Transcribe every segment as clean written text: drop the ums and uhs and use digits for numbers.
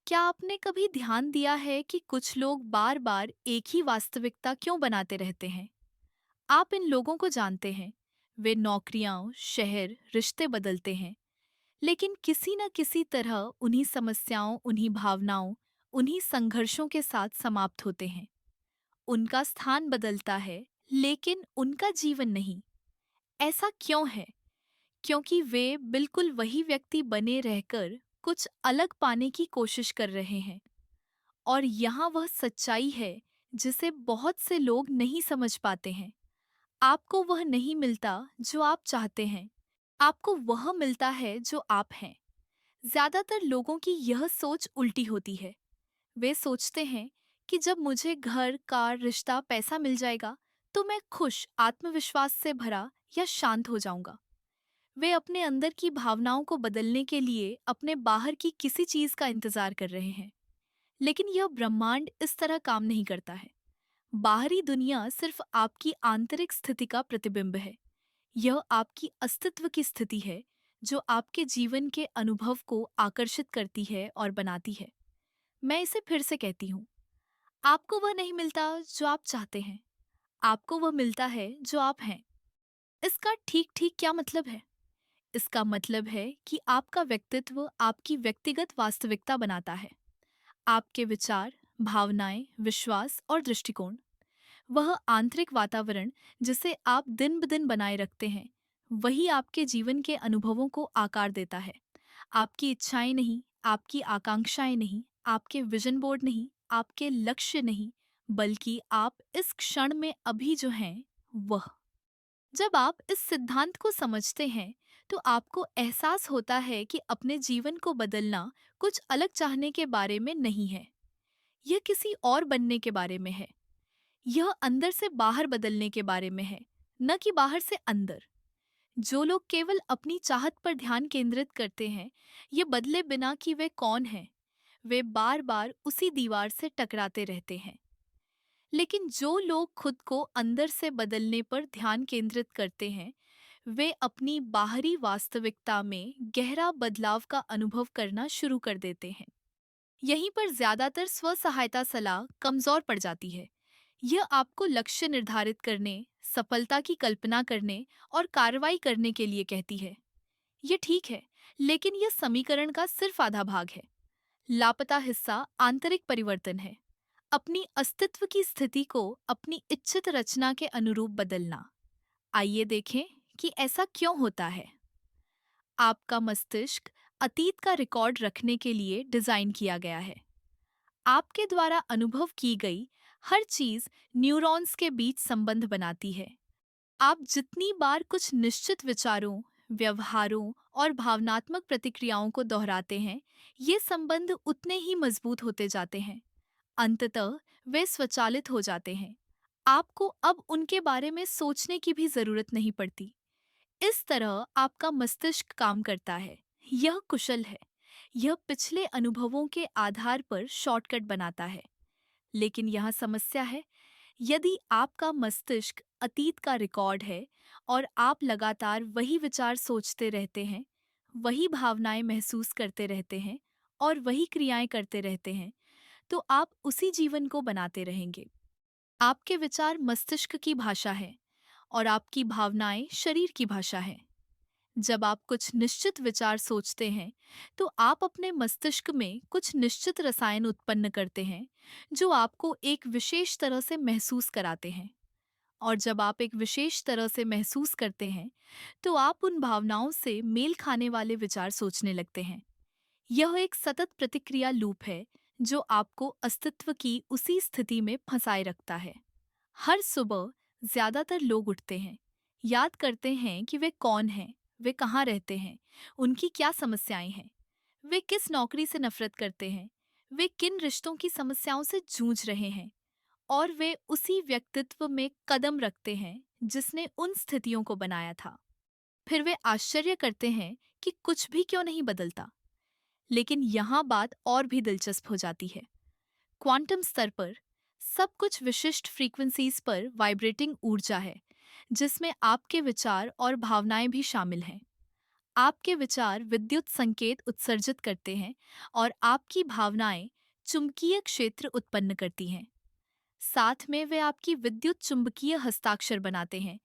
क्या आपने कभी ध्यान दिया है कि कुछ लोग बार बार एक ही वास्तविकता क्यों बनाते रहते हैं? आप इन लोगों को जानते हैं। वे नौकरियां, शहर, रिश्ते बदलते हैं, लेकिन किसी न किसी तरह उन्हीं समस्याओं, उन्हीं भावनाओं, उन्हीं संघर्षों के साथ समाप्त होते हैं। उनका स्थान बदलता है, लेकिन उनका जीवन नहीं। ऐसा क्यों है? क्योंकि वे बिल्कुल वही व्यक्ति बने रहकर कुछ अलग पाने की कोशिश कर रहे हैं। और यहाँ वह सच्चाई है जिसे बहुत से लोग नहीं समझ पाते हैं। आपको वह नहीं मिलता जो आप चाहते हैं, आपको वह मिलता है जो आप हैं। ज्यादातर लोगों की यह सोच उल्टी होती है। वे सोचते हैं कि जब मुझे घर, कार, रिश्ता, पैसा मिल जाएगा तो मैं खुश, आत्मविश्वास से भरा या शांत हो जाऊंगा। वे अपने अंदर की भावनाओं को बदलने के लिए अपने बाहर की किसी चीज का इंतजार कर रहे हैं। लेकिन यह ब्रह्मांड इस तरह काम नहीं करता है। बाहरी दुनिया सिर्फ आपकी आंतरिक स्थिति का प्रतिबिंब है। यह आपकी अस्तित्व की स्थिति है जो आपके जीवन के अनुभव को आकर्षित करती है और बनाती है। मैं इसे फिर से कहती हूँ, आपको वह नहीं मिलता जो आप चाहते हैं, आपको वह मिलता है जो आप हैं। इसका ठीक ठीक क्या मतलब है? इसका मतलब है कि आपका व्यक्तित्व आपकी व्यक्तिगत वास्तविकता बनाता है। आपके विचार, भावनाएं, विश्वास और दृष्टिकोण, वह आंतरिक वातावरण जिसे आप दिन ब दिन बनाए रखते हैं, वही आपके जीवन के अनुभवों को आकार देता है। आपकी इच्छाएं नहीं, आपकी आकांक्षाएं नहीं, आपके विजन बोर्ड नहीं, आपके लक्ष्य नहीं, बल्कि आप इस क्षण में अभी जो हैं, वह। जब आप इस सिद्धांत को समझते हैं, तो आपको एहसास होता है कि अपने जीवन को बदलना कुछ अलग चाहने के बारे में नहीं है। यह किसी और बनने के बारे में है। यह अंदर से बाहर बदलने के बारे में है, न कि बाहर से अंदर। जो लोग केवल अपनी चाहत पर ध्यान केंद्रित करते हैं, ये बदले बिना कि वे कौन हैं, वे बार बार उसी दीवार से टकराते रहते हैं। लेकिन जो लोग खुद को अंदर से बदलने पर ध्यान केंद्रित करते हैं, वे अपनी बाहरी वास्तविकता में गहरा बदलाव का अनुभव करना शुरू कर देते हैं। यहीं पर ज्यादातर स्व सहायता सलाह कमजोर पड़ जाती है। यह आपको लक्ष्य निर्धारित करने, सफलता की कल्पना करने और कार्रवाई करने के लिए कहती है। ये ठीक है, लेकिन यह समीकरण का सिर्फ आधा भाग है। लापता हिस्सा आंतरिक परिवर्तन है। अपनी अस्तित्व की स्थिति को अपनी इच्छित रचना के अनुरूप बदलना। आइए देखें कि ऐसा क्यों होता है। आपका मस्तिष्क अतीत का रिकॉर्ड रखने के लिए डिजाइन किया गया है। आपके द्वारा अनुभव की गई हर चीज न्यूरॉन्स के बीच संबंध बनाती है। आप जितनी बार कुछ निश्चित विचारों, व्यवहारों और भावनात्मक प्रतिक्रियाओं को दोहराते हैं, ये संबंध उतने ही मजबूत होते जाते हैं। अंततः वे स्वचालित हो जाते हैं। आपको अब उनके बारे में सोचने की भी जरूरत नहीं पड़ती। इस तरह आपका मस्तिष्क काम करता है। यह कुशल है। यह पिछले अनुभवों के आधार पर शॉर्टकट बनाता है। लेकिन यहाँ समस्या है। यदि आपका मस्तिष्क अतीत का रिकॉर्ड है और आप लगातार वही विचार सोचते रहते हैं, वही भावनाएं महसूस करते रहते हैं और वही क्रियाएं करते रहते हैं, तो आप उसी जीवन को बनाते रहेंगे। आपके विचार मस्तिष्क की भाषा है और आपकी भावनाएं शरीर की भाषा है। जब आप कुछ निश्चित विचार सोचते हैं, तो आप अपने मस्तिष्क में कुछ निश्चित रसायन उत्पन्न करते हैं जो आपको एक विशेष तरह से महसूस कराते हैं। और जब आप एक विशेष तरह से महसूस करते हैं, तो आप उन भावनाओं से मेल खाने वाले विचार सोचने लगते हैं। यह एक सतत प्रतिक्रिया लूप है जो आपको अस्तित्व की उसी स्थिति में फंसाए रखता है। हर सुबह ज्यादातर लोग उठते हैं, याद करते हैं कि वे कौन हैं, वे कहाँ रहते हैं, उनकी क्या समस्याएं हैं, वे किस नौकरी से नफरत करते हैं, वे किन रिश्तों की समस्याओं से जूझ रहे हैं, और वे उसी व्यक्तित्व में कदम रखते हैं जिसने उन स्थितियों को बनाया था। फिर वे आश्चर्य करते हैं कि कुछ भी क्यों नहीं बदलता। लेकिन यहाँ बात और भी दिलचस्प हो जाती है। क्वांटम स्तर पर सब कुछ विशिष्ट फ्रीक्वेंसीज पर वाइब्रेटिंग ऊर्जा है, जिसमें आपके विचार और भावनाएं भी शामिल हैं। आपके विचार विद्युत संकेत उत्सर्जित करते हैं और आपकी भावनाएं चुंबकीय क्षेत्र उत्पन्न करती हैं। साथ में वे आपकी विद्युत चुंबकीय हस्ताक्षर बनाते हैं,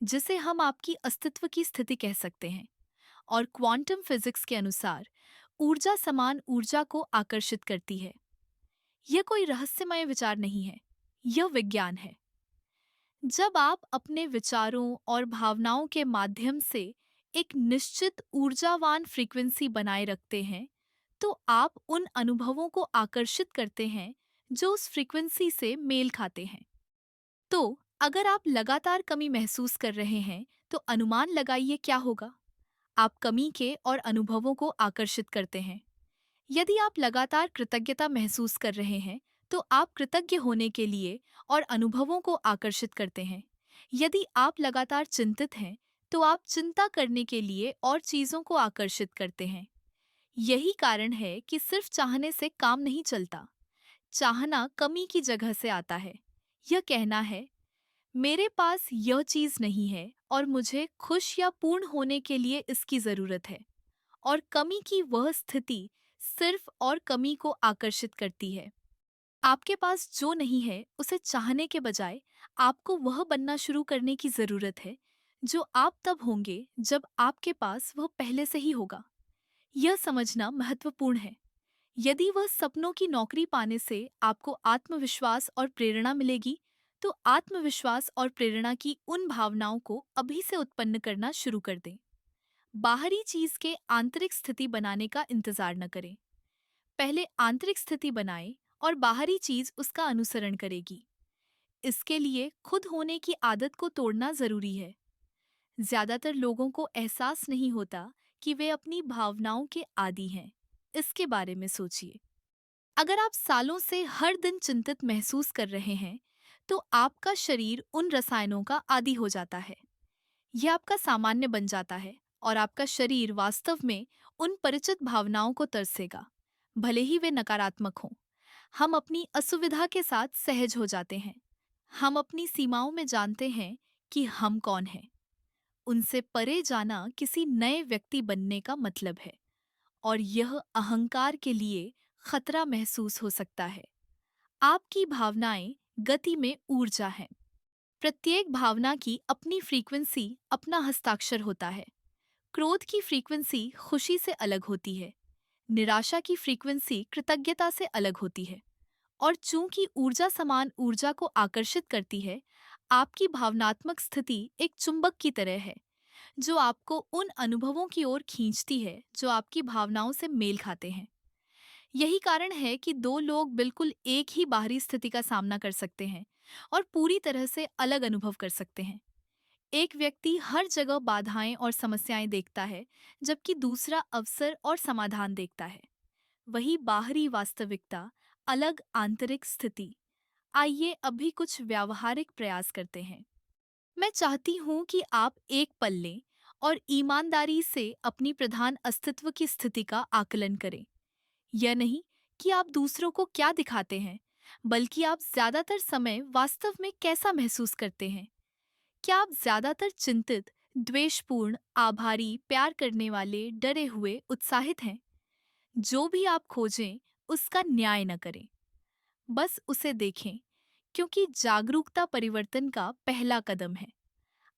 जिसे हम आपकी अस्तित्व की स्थिति कह सकते हैं। और क्वांटम फिजिक्स के अनुसार ऊर्जा समान ऊर्जा को आकर्षित करती है। यह कोई रहस्यमय विचार नहीं है, यह विज्ञान है। जब आप अपने विचारों और भावनाओं के माध्यम से एक निश्चित ऊर्जावान फ्रीक्वेंसी बनाए रखते हैं, तो आप उन अनुभवों को आकर्षित करते हैं जो उस फ्रीक्वेंसी से मेल खाते हैं। तो अगर आप लगातार कमी महसूस कर रहे हैं, तो अनुमान लगाइए क्या होगा। आप कमी के और अनुभवों को आकर्षित करते हैं। यदि आप लगातार कृतज्ञता महसूस कर रहे हैं, तो आप कृतज्ञ होने के लिए और अनुभवों को आकर्षित करते हैं। यदि आप लगातार चिंतित हैं, तो आप चिंता करने के लिए और चीजों को आकर्षित करते हैं। यही कारण है कि सिर्फ चाहने से काम नहीं चलता। चाहना कमी की जगह से आता है। यह कहना है, मेरे पास यह चीज नहीं है और मुझे खुश या पूर्ण होने के लिए इसकी जरूरत है। और कमी की वह स्थिति सिर्फ और कमी को आकर्षित करती है। आपके पास जो नहीं है उसे चाहने के बजाय आपको वह बनना शुरू करने की जरूरत है जो आप तब होंगे जब आपके पास वह पहले से ही होगा। यह समझना महत्वपूर्ण है। यदि वह सपनों की नौकरी पाने से आपको आत्मविश्वास और प्रेरणा मिलेगी, तो आत्मविश्वास और प्रेरणा की उन भावनाओं को अभी से उत्पन्न करना शुरू कर दें। बाहरी चीज के आंतरिक स्थिति बनाने का इंतजार न करें। पहले आंतरिक स्थिति बनाएं और बाहरी चीज उसका अनुसरण करेगी। इसके लिए खुद होने की आदत को तोड़ना जरूरी है। ज्यादातर लोगों को एहसास नहीं होता कि वे अपनी भावनाओं के आदी हैं। इसके बारे में सोचिए। अगर आप सालों से हर दिन चिंतित महसूस कर रहे हैं, तो आपका शरीर उन रसायनों का आदी हो जाता है। यह आपका सामान्य बन जाता है और आपका शरीर वास्तव में उन परिचित भावनाओं को तरसेगा, भले ही वे नकारात्मक हों। हम अपनी असुविधा के साथ सहज हो जाते हैं। हम अपनी सीमाओं में जानते हैं कि हम कौन हैं। उनसे परे जाना किसी नए व्यक्ति बनने का मतलब है, और यह अहंकार के लिए खतरा महसूस हो सकता है। आपकी भावनाएं गति में ऊर्जा हैं। प्रत्येक भावना की अपनी फ्रीक्वेंसी, अपना हस्ताक्षर होता है। क्रोध की फ्रीक्वेंसी खुशी से अलग होती है। निराशा की फ्रीक्वेंसी कृतज्ञता से अलग होती है। और चूंकि ऊर्जा समान ऊर्जा को आकर्षित करती है, आपकी भावनात्मक स्थिति एक चुंबक की तरह है जो आपको उन अनुभवों की ओर खींचती है जो आपकी भावनाओं से मेल खाते हैं। यही कारण है कि दो लोग बिल्कुल एक ही बाहरी स्थिति का सामना कर सकते हैं और पूरी तरह से अलग अनुभव कर सकते हैं। एक व्यक्ति हर जगह बाधाएं और समस्याएं देखता है, जबकि दूसरा अवसर और समाधान देखता है। वही बाहरी वास्तविकता, अलग आंतरिक स्थिति। आइए अभी कुछ व्यावहारिक प्रयास करते हैं। मैं चाहती हूँ कि आप एक पल लें और ईमानदारी से अपनी प्रधान अस्तित्व की स्थिति का आकलन करें। यह नहीं कि आप दूसरों को क्या दिखाते हैं, बल्कि आप ज्यादातर समय वास्तव में कैसा महसूस करते हैं। क्या आप ज्यादातर चिंतित, द्वेषपूर्ण, आभारी, प्यार करने वाले, डरे हुए, उत्साहित हैं? जो भी आप खोजें, उसका न्याय न करें, बस उसे देखें, क्योंकि जागरूकता परिवर्तन का पहला कदम है।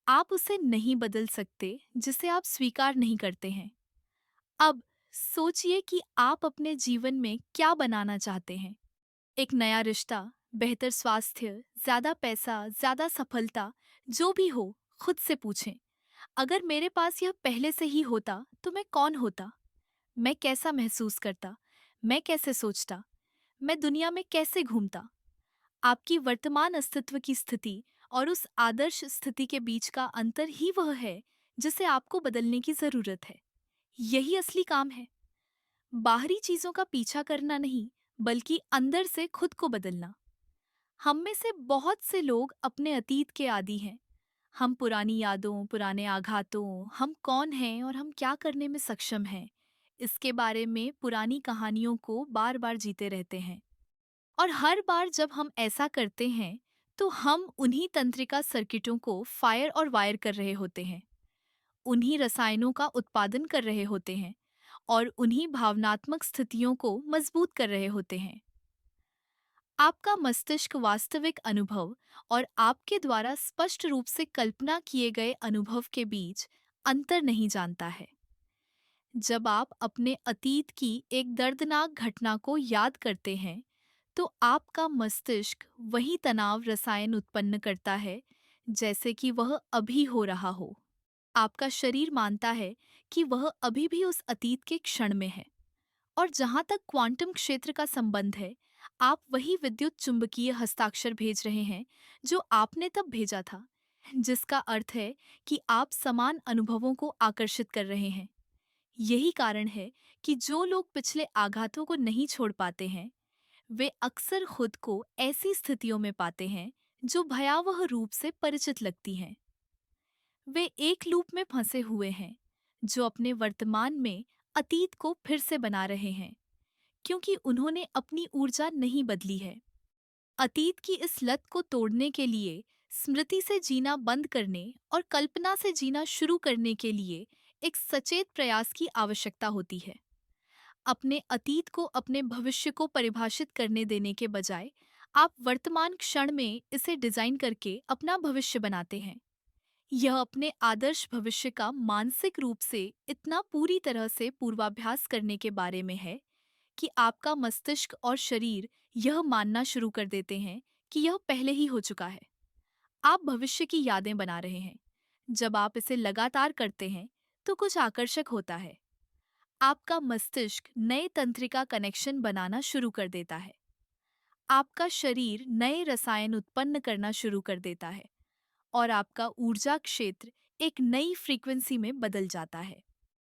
आप उसे नहीं बदल सकते जिसे आप स्वीकार नहीं करते हैं। अब सोचिए कि आप अपने जीवन में क्या बनाना चाहते हैं। एक नया रिश्ता, बेहतर स्वास्थ्य, ज्यादा पैसा, ज्यादा सफलता, जो भी हो, खुद से पूछें, अगर मेरे पास यह पहले से ही होता तो मैं कौन होता? मैं कैसा महसूस करता? मैं कैसे सोचता? मैं दुनिया में कैसे घूमता? आपकी वर्तमान अस्तित्व की स्थिति और उस आदर्श स्थिति के बीच का अंतर ही वह है जिसे आपको बदलने की जरूरत है। यही असली काम है। बाहरी चीजों का पीछा करना नहीं, बल्कि अंदर से खुद को बदलना। हम में से बहुत से लोग अपने अतीत के आदी हैं। हम पुरानी यादों, पुराने आघातों, हम कौन हैं और हम क्या करने में सक्षम हैं, इसके बारे में पुरानी कहानियों को बार बार जीते रहते हैं। और हर बार जब हम ऐसा करते हैं, तो हम उन्हीं तंत्रिका सर्किटों को फायर और वायर कर रहे होते हैं। उन्हीं रसायनों का उत्पादन कर रहे होते हैं और उन्हीं भावनात्मक स्थितियों को मजबूत कर रहे होते हैं। आपका मस्तिष्क वास्तविक अनुभव और आपके द्वारा स्पष्ट रूप से कल्पना किए गए अनुभव के बीच अंतर नहीं जानता है। जब आप अपने अतीत की एक दर्दनाक घटना को याद करते हैं, तो आपका मस्तिष्क वही तनाव रसायन उत्पन्न करता है जैसे कि वह अभी हो रहा हो। आपका शरीर मानता है कि वह अभी भी उस अतीत के क्षण में है। और जहां तक क्वांटम क्षेत्र का संबंध है, आप वही विद्युत चुंबकीय हस्ताक्षर भेज रहे हैं जो आपने तब भेजा था, जिसका अर्थ है कि आप समान अनुभवों को आकर्षित कर रहे हैं। यही कारण है कि जो लोग पिछले आघातों को नहीं छोड़ पाते हैं, वे अक्सर खुद को ऐसी स्थितियों में पाते हैं जो भयावह रूप से परिचित लगती हैं। वे एक लूप में फंसे हुए हैं जो अपने वर्तमान में अतीत को फिर से बना रहे हैं, क्योंकि उन्होंने अपनी ऊर्जा नहीं बदली है। अतीत की इस लत को तोड़ने के लिए स्मृति से जीना बंद करने और कल्पना से जीना शुरू करने के लिए एक सचेत प्रयास की आवश्यकता होती है। अपने अतीत को अपने भविष्य को परिभाषित करने देने के बजाय आप वर्तमान क्षण में इसे डिजाइन करके अपना भविष्य बनाते हैं। यह अपने आदर्श भविष्य का मानसिक रूप से इतना पूरी तरह से पूर्वाभ्यास करने के बारे में है कि आपका मस्तिष्क और शरीर यह मानना शुरू कर देते हैं कि यह पहले ही हो चुका है। आप भविष्य की यादें बना रहे हैं। जब आप इसे लगातार करते हैं, तो कुछ आकर्षक होता है। आपका मस्तिष्क नए तंत्रिका कनेक्शन बनाना शुरू कर देता है। आपका शरीर नए रसायन उत्पन्न करना शुरू कर देता है और आपका ऊर्जा क्षेत्र एक नई फ्रीक्वेंसी में बदल जाता है।